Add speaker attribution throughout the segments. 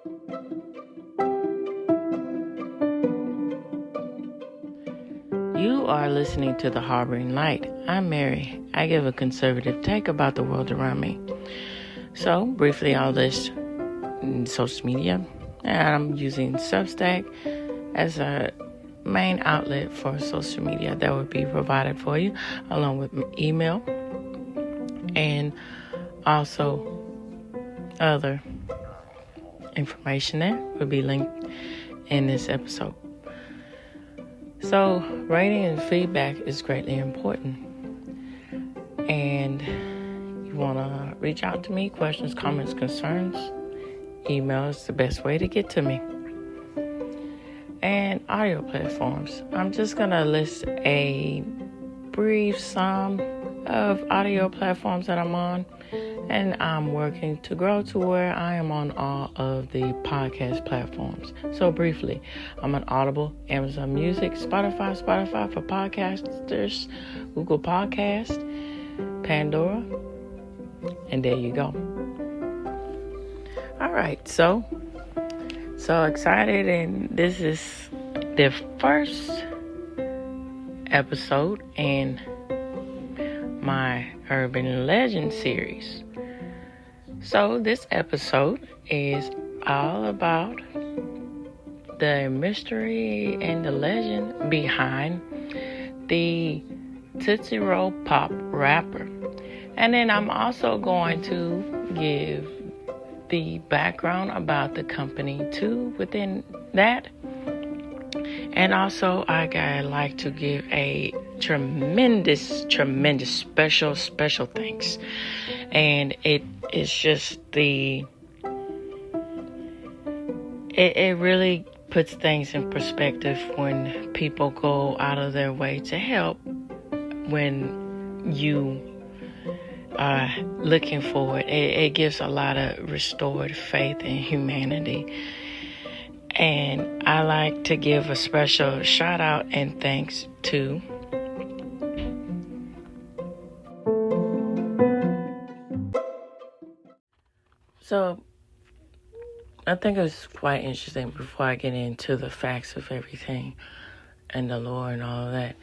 Speaker 1: You are listening to The Harboring Light. I'm Mary. I give a conservative take about the world around me. So, briefly, I'll list social media, and I'm using Substack as a main outlet for social media that would be provided for you, along with email and also other information that will be linked in this episode. So, rating and feedback is greatly important. And you want to reach out to me, questions, comments, concerns, email is the best way to get to me. And audio platforms. I'm just going to list a brief sum of audio platforms that I'm on. And I'm working to grow to where I am on all of the podcast platforms. So briefly, I'm on Audible, Amazon Music, Spotify for podcasters, Google Podcast, Pandora, and there you go. All right, so excited, and this is the first episode in my Urban Legend series. So this episode is all about the mystery and the legend behind the Tootsie Roll Pop wrapper. And then I'm also going to give the background about the company too within that. And also I like to give a tremendous special thanks. And it is just it really puts things in perspective when people go out of their way to help when you are looking for it. It gives a lot of restored faith in humanity. And I like to give a special shout out and thanks to So, I think it's quite interesting before I get into the facts of everything and the lore and all of that.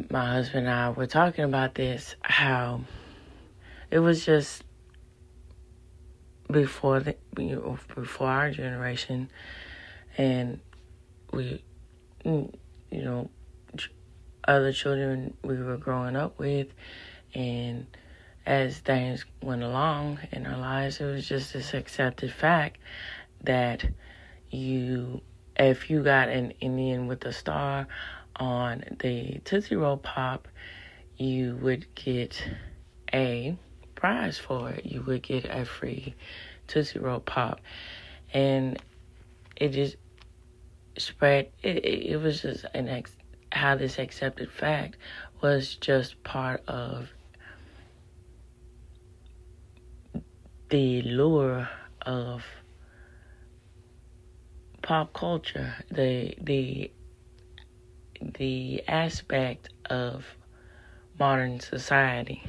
Speaker 1: My husband and I were talking about this, how it was just before our generation, and we, other children we were growing up with, and as things went along in our lives, it was just this accepted fact that if you got an Indian with a star on the Tootsie Roll Pop, you would get a prize for it. You would get a free Tootsie Roll Pop. And it just spread. It was just how this accepted fact was just part of the lure of pop culture, the aspect of modern society,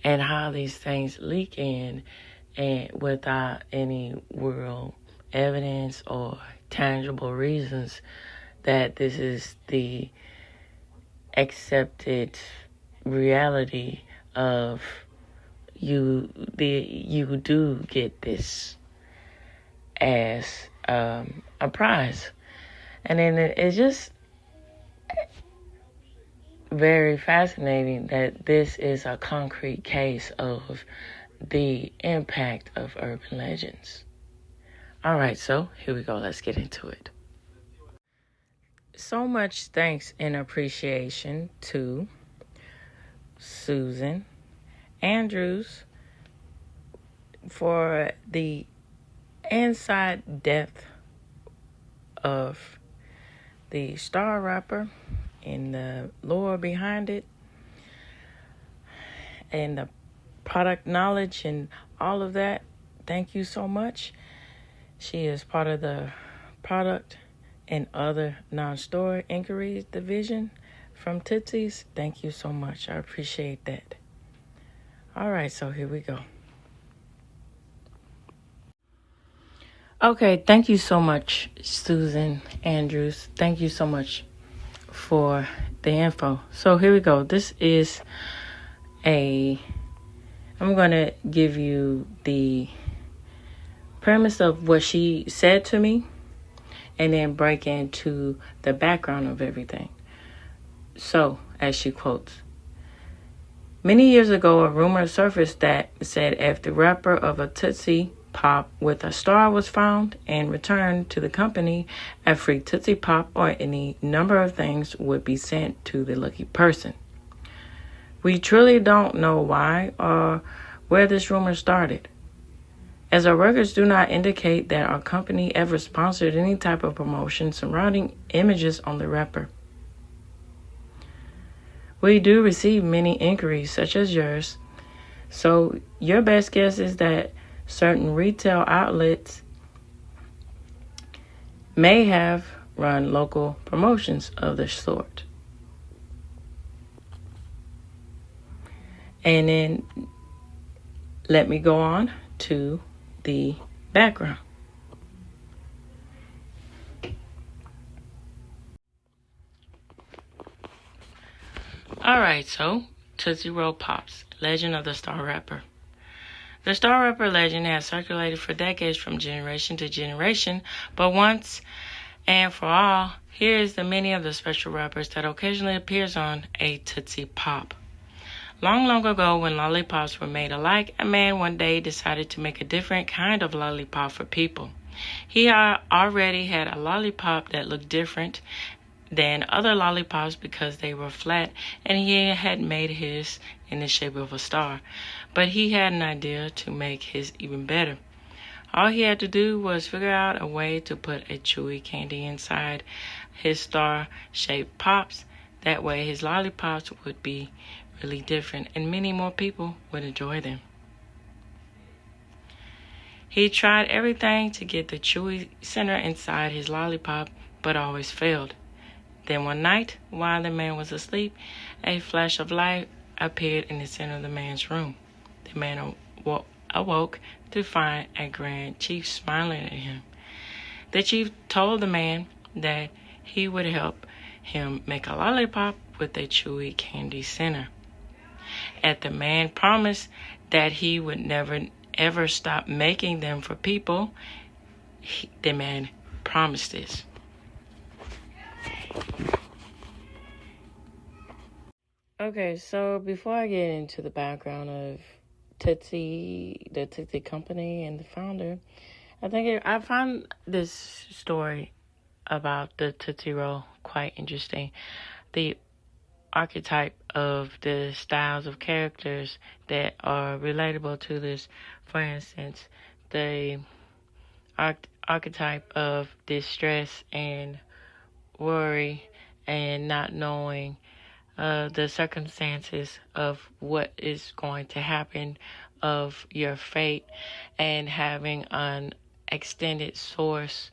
Speaker 1: and how these things leak in and without any real evidence or tangible reasons that this is the accepted reality of you do get this as a prize. And then it's just very fascinating that this is a concrete case of the impact of urban legends. All right, so here we go. Let's get into it. So much thanks and appreciation to Susan Andrews for the inside depth of the star wrapper and the lore behind it and the product knowledge and all of that. Thank you so much. She is part of the product and other non-store inquiries division from Tootsie's. Thank you so much. I appreciate that. All right, so here we go. Okay, thank you so much, Susan Andrews. Thank you so much for the info. So here we go. I'm going to give you the premise of what she said to me and then break into the background of everything. So, as she quotes, many years ago, a rumor surfaced that said if the wrapper of a Tootsie Pop with a star was found and returned to the company, a free Tootsie Pop or any number of things would be sent to the lucky person. We truly don't know why or where this rumor started, as our records do not indicate that our company ever sponsored any type of promotion surrounding images on the wrapper. We do receive many inquiries such as yours, so your best guess is that certain retail outlets may have run local promotions of this sort. And then let me go on to the background. All right, so Tootsie Roll Pops, Legend of the Star Wrapper. The Star Wrapper legend has circulated for decades from generation to generation, but once and for all, here is the meaning of the special wrappers that occasionally appears on a Tootsie Pop. Long, long ago, when lollipops were made alike, a man one day decided to make a different kind of lollipop for people. He already had a lollipop that looked different than other lollipops because they were flat, and he had made his in the shape of a star. But he had an idea to make his even better. All he had to do was figure out a way to put a chewy candy inside his star-shaped pops. That way his lollipops would be really different and many more people would enjoy them. He tried everything to get the chewy center inside his lollipop, but always failed. Then one night, while the man was asleep, a flash of light appeared in the center of the man's room. The man awoke to find a grand chief smiling at him. The chief told the man that he would help him make a lollipop with a chewy candy center. And the man promised that he would never ever stop making them for people. The man promised this. Okay, so before I get into the background of Tootsie, the Tootsie Company, and the founder, I find this story about the Tootsie Roll quite interesting. The archetype of the styles of characters that are relatable to this. For instance, the archetype of distress and worry and not knowing the circumstances of what is going to happen, of your fate, and having an extended source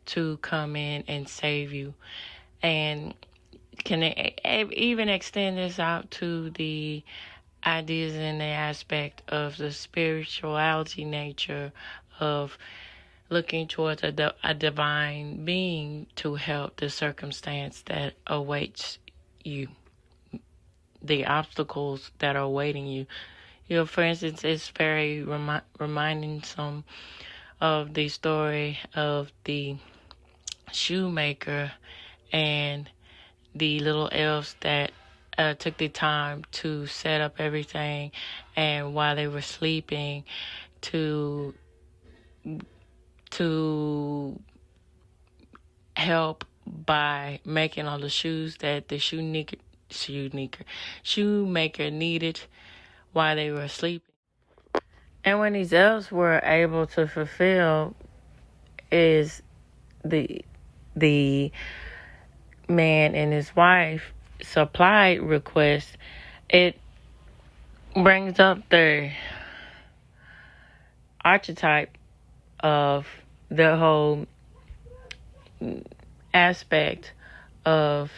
Speaker 1: to come in and save you. And can even extend this out to the ideas and the aspect of the spirituality nature of looking towards a divine being to help the circumstance that awaits you, the obstacles that are awaiting you. For instance, it's very reminding some of the story of the shoemaker and the little elves that took the time to set up everything, and while they were sleeping, to help by making all the shoes that the shoemaker needed while they were sleeping. And when these elves were able to fulfill is the man and his wife supplied request, it brings up the archetype of the whole aspect of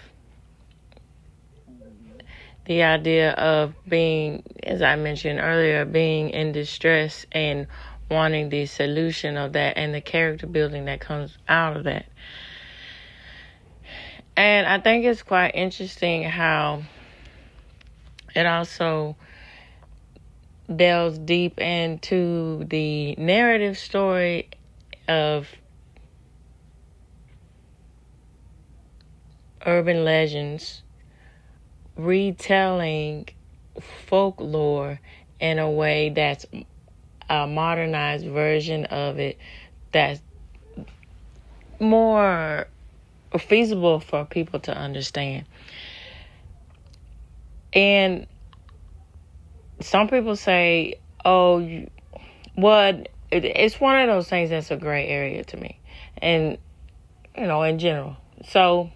Speaker 1: the idea of being, as I mentioned earlier, being in distress and wanting the solution of that and the character building that comes out of that. And I think it's quite interesting how it also delves deep into the narrative story of urban legends, retelling folklore in a way that's a modernized version of it that's more feasible for people to understand. And some people say, oh, what? It's one of those things that's a gray area to me. And, in general. So,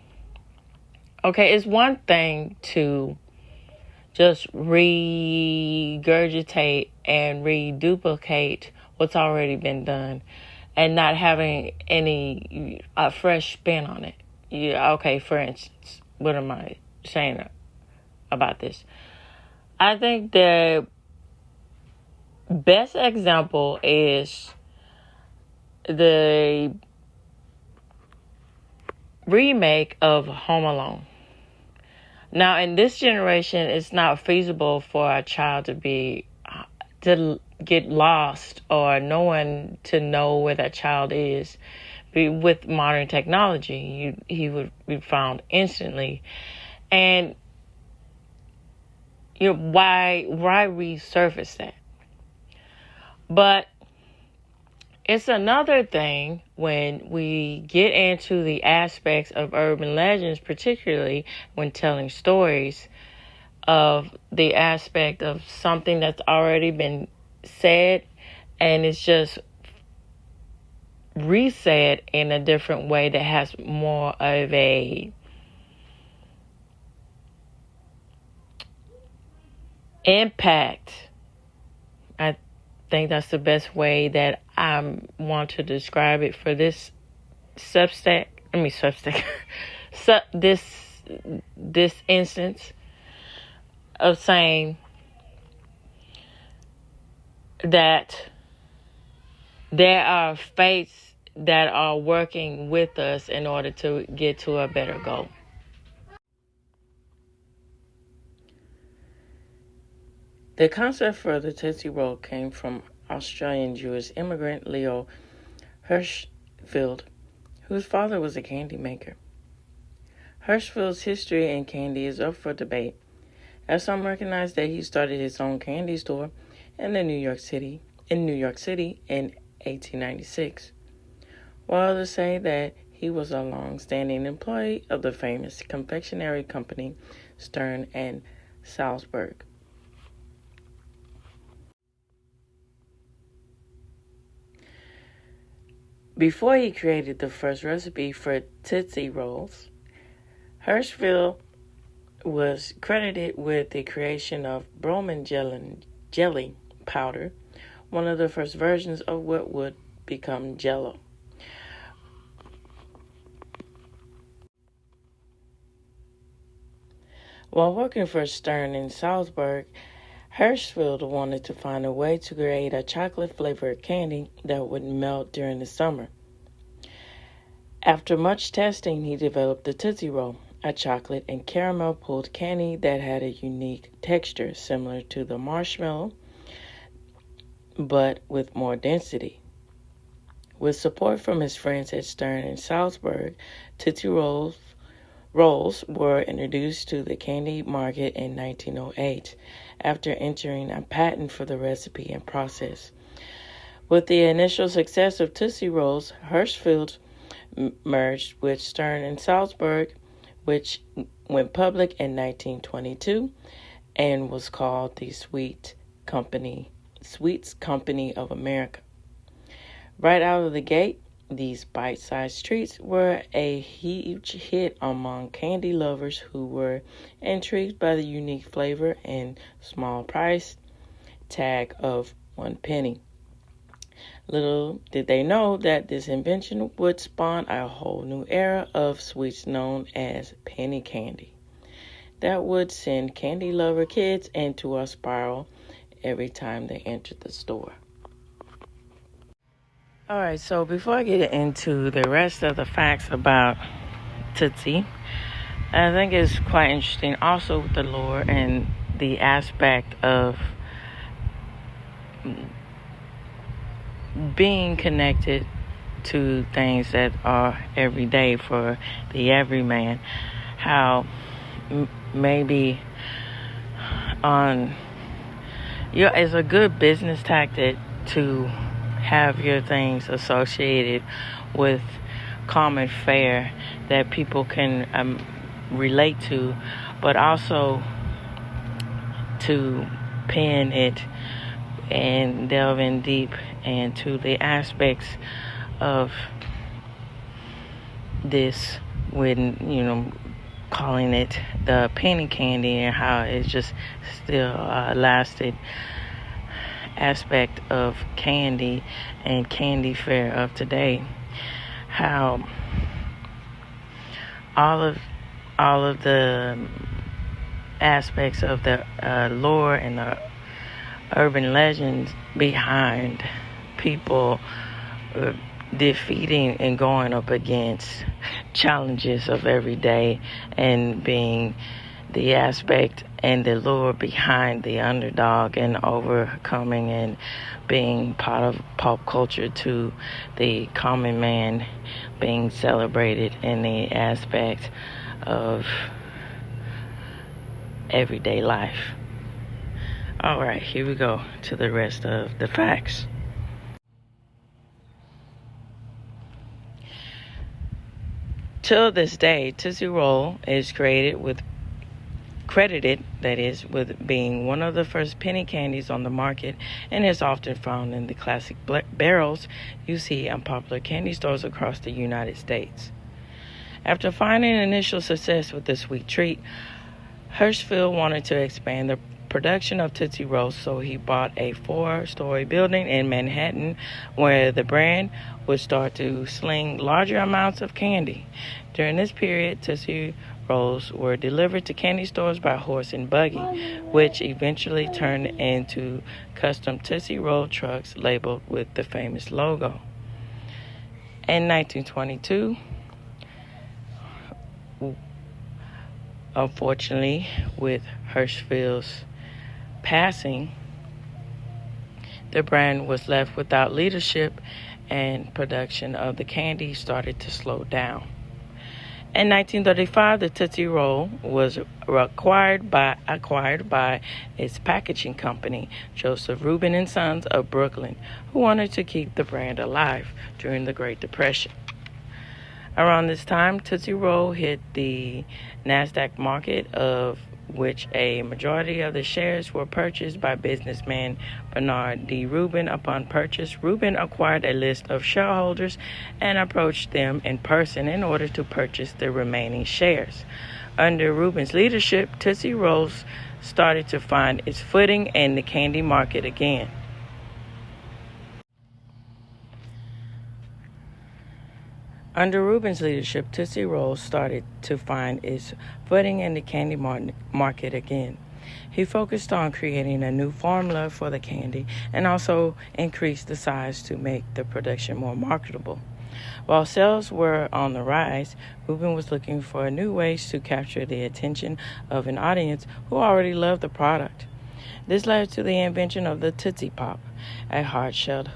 Speaker 1: okay, it's one thing to just regurgitate and reduplicate what's already been done and not having any fresh spin on it. Yeah, okay, for instance, what am I saying about this? I think the best example is the remake of Home Alone. Now, in this generation, it's not feasible for a child to get lost or no one to know where that child is. With modern technology, he would be found instantly. And why resurface that? But it's another thing when we get into the aspects of urban legends, particularly when telling stories, of the aspect of something that's already been said and it's just resaid in a different way that has more of a impact. I think that's the best way that I want to describe it for this this instance of saying that there are fates that are working with us in order to get to a better goal. The concept for the Tootsie Roll came from Australian Jewish immigrant Leo Hirschfeld, whose father was a candy maker. Hirschfeld's history in candy is up for debate, as some recognize that he started his own candy store in New York City in 1896, while others say that he was a long-standing employee of the famous confectionery company Stern and Salzburg. Before he created the first recipe for Tootsie Rolls, Hirschfeld was credited with the creation of Broman jelly powder, one of the first versions of what would become Jell-O. While working for Stern and Salzburg, Hirschfeld wanted to find a way to create a chocolate-flavored candy that would melt during the summer. After much testing, he developed the Tootsie Roll, a chocolate and caramel pulled candy that had a unique texture similar to the marshmallow, but with more density. With support from his friends at Stern and Salzburg, Tootsie Rolls were introduced to the candy market in 1908 after entering a patent for the recipe and process. With the initial success of Tootsie Rolls, Hirschfeld merged with Stern and Salzburg, which went public in 1922 and was called the Sweets Company of America. Right out of the gate, these bite-sized treats were a huge hit among candy lovers who were intrigued by the unique flavor and small price tag of 1 penny. Little did they know that this invention would spawn a whole new era of sweets known as penny candy that would send candy lover kids into a spiral every time they entered the store. All right, so before I get into the rest of the facts about Tootsie, I think it's quite interesting also with the lore and the aspect of being connected to things that are everyday for the everyman. How maybe on it's a good business tactic to have your things associated with common fare that people can relate to, but also to pin it and delve in deep into the aspects of this, when calling it the penny candy, and how it's just still lasted aspect of candy and candy fare of today. How all of the aspects of the lore and the urban legends behind people defeating and going up against challenges of every day, and being the aspect and the lure behind the underdog and overcoming and being part of pop culture to the common man being celebrated in the aspect of everyday life. All right, here we go to the rest of the facts. Till this day, Tootsie Roll is credited with being one of the first penny candies on the market, and is often found in the classic barrels you see in popular candy stores across the United States. After finding initial success with the sweet treat, Hirschfeld wanted to expand the production of Tootsie Rolls, so he bought a 4-story building in Manhattan where the brand would start to sling larger amounts of candy. During this period, Tootsie Rolls were delivered to candy stores by horse and buggy, which eventually turned into custom Tootsie Roll trucks labeled with the famous logo. In 1922, unfortunately, with Hirschfeld's passing, the brand was left without leadership, and production of the candy started to slow down. In 1935, the Tootsie Roll was acquired by its packaging company, Joseph Rubin and Sons of Brooklyn, who wanted to keep the brand alive during the Great Depression. Around this time, Tootsie Roll hit the NASDAQ market, of which a majority of the shares were purchased by businessman Bernard D. Rubin. Upon purchase, Rubin acquired a list of shareholders and approached them in person in order to purchase the remaining shares. Under Rubin's leadership, Tootsie Rolls started to find its footing in the candy market again. Under Rubin's leadership, Tootsie Rolls started to find its footing in the candy market again. He focused on creating a new formula for the candy and also increased the size to make the production more marketable. While sales were on the rise, Rubin was looking for new ways to capture the attention of an audience who already loved the product. This led to the invention of the Tootsie Pop, a hard-shelled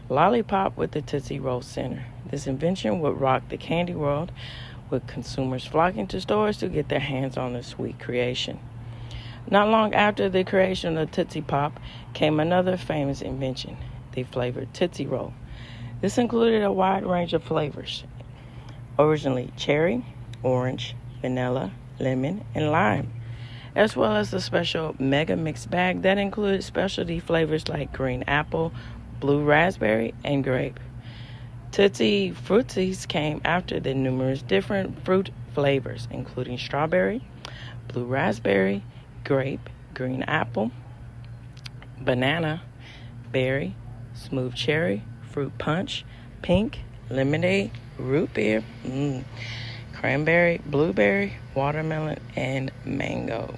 Speaker 1: lollipop with the Tootsie Roll center. This invention would rock the candy world, with consumers flocking to stores to get their hands on the sweet creation. Not long after the creation of Tootsie Pop came another famous invention, the flavored Tootsie Roll. This included a wide range of flavors, originally cherry, orange, vanilla, lemon, and lime, as well as the special mega mix bag that included specialty flavors like green apple, blue raspberry, and grape. Tootsie Fruities came after the numerous different fruit flavors, including strawberry, blue raspberry, grape, green apple, banana, berry, smooth cherry, fruit punch, pink, lemonade, root beer, cranberry, blueberry, watermelon, and mango.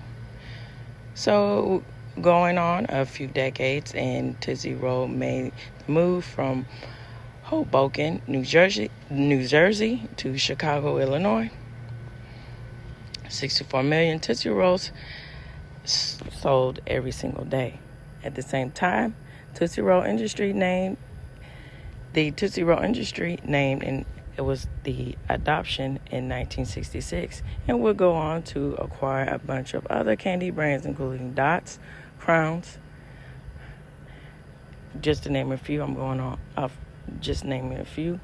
Speaker 1: So, going on a few decades, and Tootsie Roll made the move from Hoboken, New Jersey to Chicago, Illinois. 64 million Tootsie Rolls sold every single day. At the same time, the Tootsie Roll industry named, and it was the adoption in 1966, and would go on to acquire a bunch of other candy brands, including Dots, Crowns, just to name a few. I'm going off just naming a few: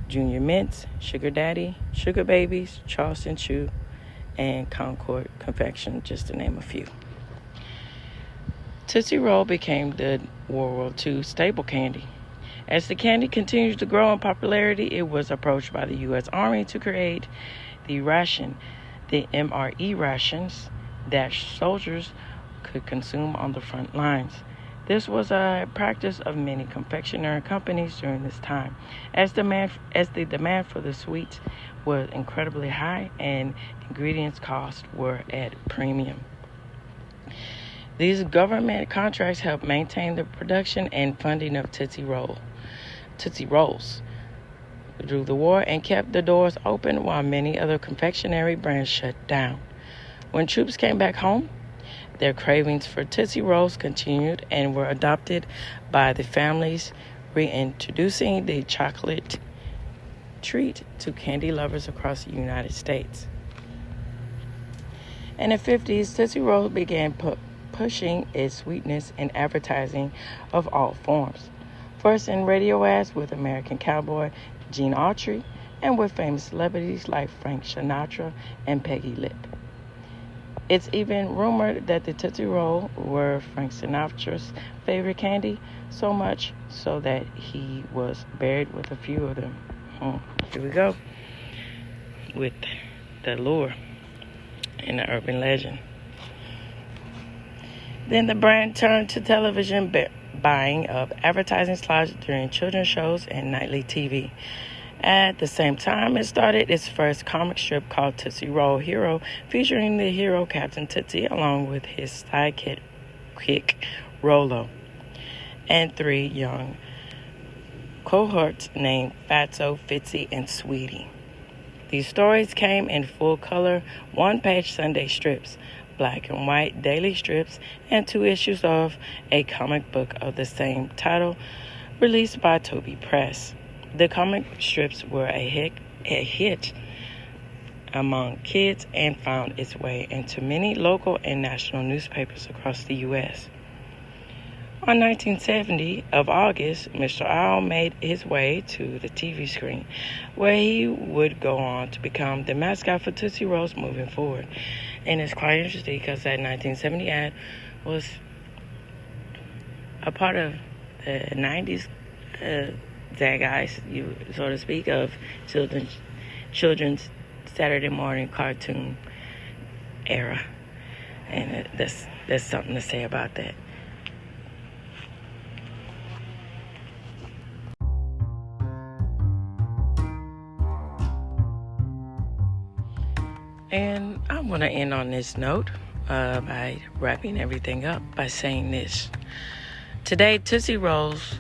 Speaker 1: Junior Mints, Sugar Daddy, Sugar Babies, Charleston Chew, and Concord Confection, just to name a few. Tootsie Roll became the World War II staple candy. As the candy continued to grow in popularity, it was approached by the U.S. Army to create the MRE rations that soldiers could consume on the front lines. This was a practice of many confectionery companies during this time, as the demand for the sweets was incredibly high and ingredients costs were at premium. These government contracts helped maintain the production and funding of Tootsie Rolls through the war and kept the doors open while many other confectionery brands shut down. When troops came back home, their cravings for Tootsie Rolls continued and were adopted by the families, reintroducing the chocolate treat to candy lovers across the United States. In the 50s, Tootsie Rolls began pushing its sweetness in advertising of all forms. First in radio ads with American cowboy Gene Autry, and with famous celebrities like Frank Sinatra and Peggy Lip. It's even rumored that the Tootsie Roll were Frank Sinatra's favorite candy, so much so that he was buried with a few of them. Here we go with the lure and the urban legend. Then the brand turned to television buying of advertising slots during children's shows and nightly TV. At the same time, it started its first comic strip called Tootsie Roll Hero, featuring the hero Captain Tootsie along with his sidekick Rolo and 3 young cohorts named Fatso, Fitzy, and Sweetie. These stories came in full color, 1-page Sunday strips, black and white daily strips, and 2 issues of a comic book of the same title released by Toby Press. The comic strips were a hit among kids and found its way into many local and national newspapers across the U.S. On 1970 of August, Mr. Owl made his way to the TV screen, where he would go on to become the mascot for Tootsie Rolls moving forward. And it's quite interesting because that 1970 ad was a part of the 90s zeitgeist, so to speak, of children's Saturday morning cartoon era. And there's something to say about that. And I'm going to end on this note by wrapping everything up by saying this. Today, Tootsie Rolls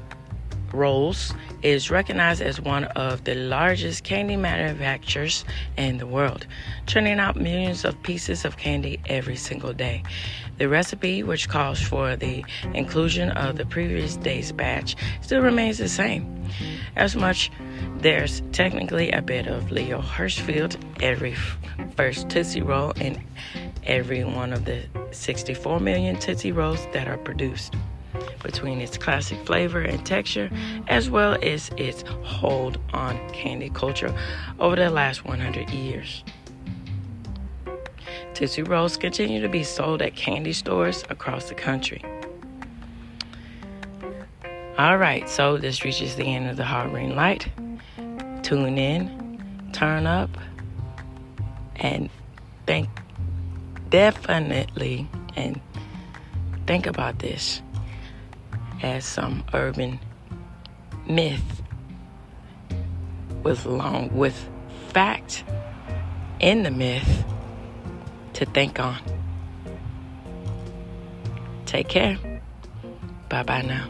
Speaker 1: is recognized as one of the largest candy manufacturers in the world, churning out millions of pieces of candy every single day. The recipe, which calls for the inclusion of the previous day's batch, still remains the same. As much, there's technically a bit of Leo Hirschfield every first Tootsie Roll in every one of the 64 million Tootsie Rolls that are produced. Between its classic flavor and texture, as well as its hold on candy culture over the last 100 years. Tootsie Rolls continue to be sold at candy stores across the country. All right, so this reaches the end of the Harboring Light. Tune in, turn up, and definitely think about this as some urban myth with fact in the myth to think on. Take care. Bye-bye now.